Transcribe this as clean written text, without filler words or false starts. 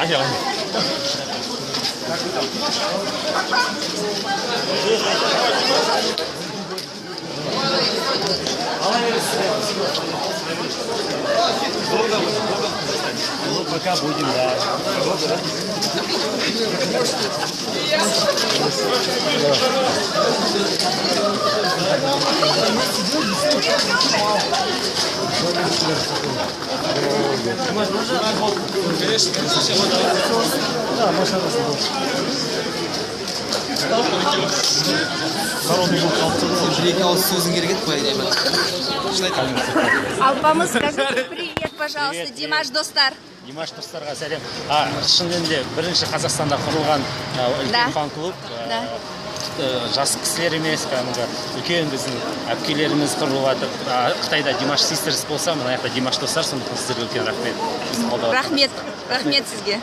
아니야. Пока будем, да. Бір-екі ауыз сөзің керек еді былай деймін. Алпамыс, скажите привет, пожалуйста, Димаш достар. Димаш достарға сәлем. Шын мәнінде бірінші Қазақстанда құрылған үлкен фан-клуб. Жас кісілер емес, кәдімгі үлкен біздің әпкелеріміз құрылып жатыр. Қытайда Димаш Sisters болса, мына жақта Димаш достар, сондықтан сіздерге үлкен рахмет. Рахмет сізге.